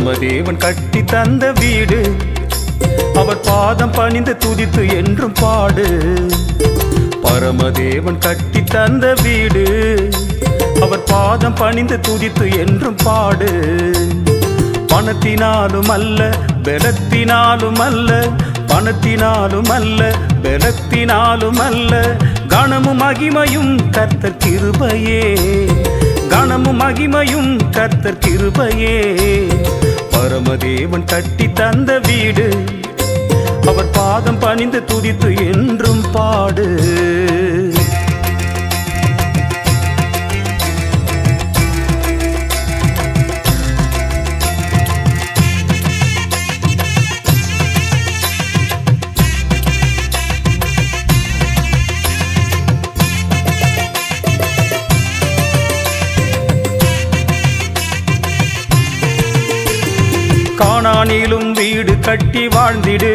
பரமதேவன் கட்டி தந்த வீடு, அவர் பாதம் பணிந்து துதித்து என்றும் பாடு. பரமதேவன் கட்டி தந்த வீடு, அவர் பாதம் பணிந்து துதித்து என்றும் பாடு. பணத்தினாலும் அல்ல பலத்தினாலும் அல்ல, பணத்தினாலும் அல்ல பலத்தினாலும் அல்ல, கனமும் மகிமையும் கர்த்தர் கிருபையே, கனமும் மகிமையும் கர்த்தர் கிருபையே. பரமதேவன் கட்டி தந்த வீடு, அவர் பாதம் பணிந்து துதித்து என்றும் பாடு. கானானிலும் வீடு கட்டி வாழ்ந்திடு,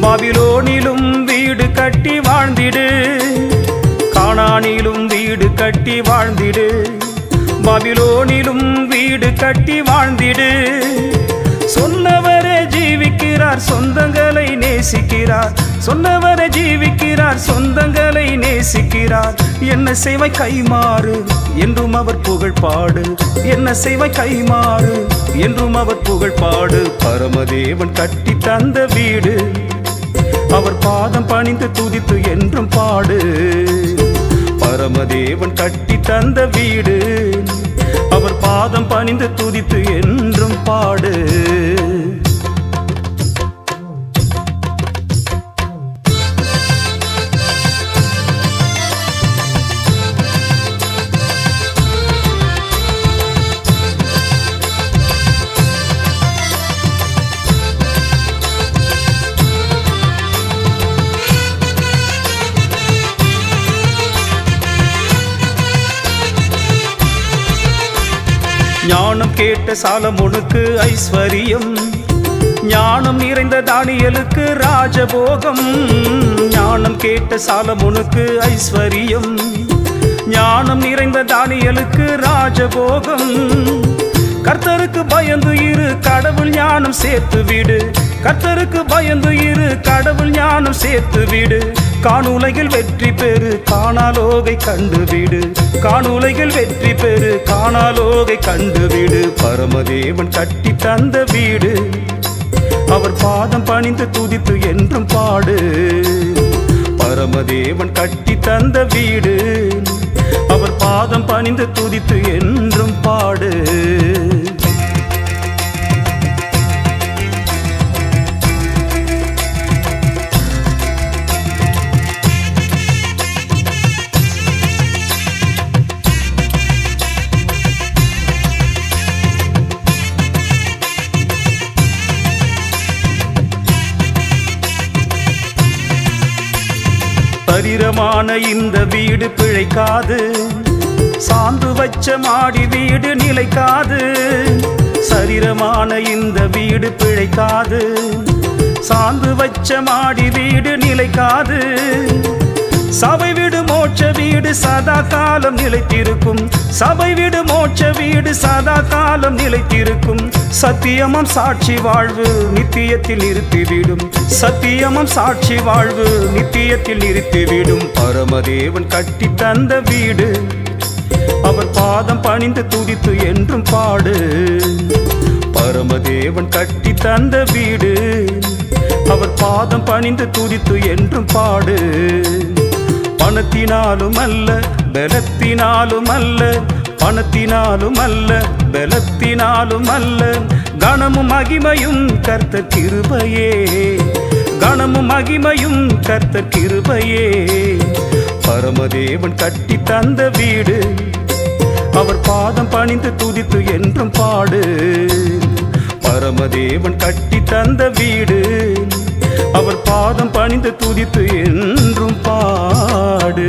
பாபிலோனிலும் வீடு கட்டி வாழ்ந்திடு. கானானிலும் வீடு கட்டி வாழ்ந்திடு, பாபிலோனிலும் வீடு கட்டி வாழ்ந்திடு. சொன்னவரே ஜீவிக்கிறார், சொந்தங்களை நேசிக்கிறார். சொன்னவரே ஜீவிக்கிறார், சொந்தங்களை நேசிக்கிறார். என்ன செய்வாய் கைமாறு என்றும் அவர் புகழ் பாடு, என்ன செய்வாய் கைமாறு என்றும் அவர் புகழ் பாடு. பரமதேவன் கட்டி தந்த வீடு, அவர் பாதம் பணிந்து துதித்து என்றும் பாடு. பரமதேவன் கட்டி தந்த வீடு, அவர் பாதம் பணிந்து துதித்து என்றும் பாடு. ஞானம் கேட்ட சாலமோனுக்கு ஐஸ்வரியம், ஞானம் நிறைந்த தானியேலுக்கு ராஜபோகம். ஞானம் கேட்ட சாலமோனுக்கு ஐஸ்வரியம், ஞானம் நிறைந்த தானியேலுக்கு ராஜபோகம். கர்த்தருக்கு பயந்து இரு, கடவுள் ஞானம் சேர்த்து விடு. கர்த்தருக்கு பயந்து இரு, கடவுள் ஞானம் சேர்த்து விடு. காணுலகில் வெற்றி பெறு, காணாலோகை கண்டுவிடு. காணுலகில் வெற்றி பெறு, காணாலோகை கண்டுவிடு. பரமதேவன் கட்டி தந்த வீடு, அவர் பாதம் பணிந்து துதித்து என்றும் பாடு. பரமதேவன் கட்டி தந்த வீடு, அவர் பாதம் பணிந்து துதித்து என்றும் பாடு. சரீரமான இந்த வீடு பிழைக்காது, சாந்து வச்ச மாடி வீடு நிலைக்காது. சரீரமான இந்த வீடு பிழைக்காது, சாந்து வச்ச மாடி வீடு நிலைக்காது. சபை வீடு மோட்ச வீடு சதா காலம் நிலைத்திருக்கும், சபை வீடு மோட்ச வீடு சதா காலம் நிலைத்திருக்கும். சத்தியமும் சாட்சி வாழ்வு நித்தியத்தில் நிறுத்திவிடும், சத்தியமும் சாட்சி வாழ்வு நித்தியத்தில் நிறுத்திவிடும். பரமதேவன் கட்டி தந்த வீடு, அவர் பாதம் பணிந்து துதித்து என்றும் பாடு. பரமதேவன் கட்டி தந்த வீடு, அவர் பாதம் பணிந்து துதித்து என்றும் பாடு. பணத்தினாலும் அல்ல பலத்தினாலும் அல்ல, பணத்தினாலும் அல்ல பலத்தினாலும் அல்ல, கனமும் மகிமையும் கர்த்தர் கிருபையே, கனமும் மகிமையும் கர்த்தர் கிருபையே. பரமதேவன் கட்டி தந்த வீடு, அவர் பாதம் பணிந்து துதித்து என்றும் பாடு. பரமதேவன் கட்டி தந்த வீடு, அவர் பாதம் பணிந்து துதித்து என்றும் பாடு.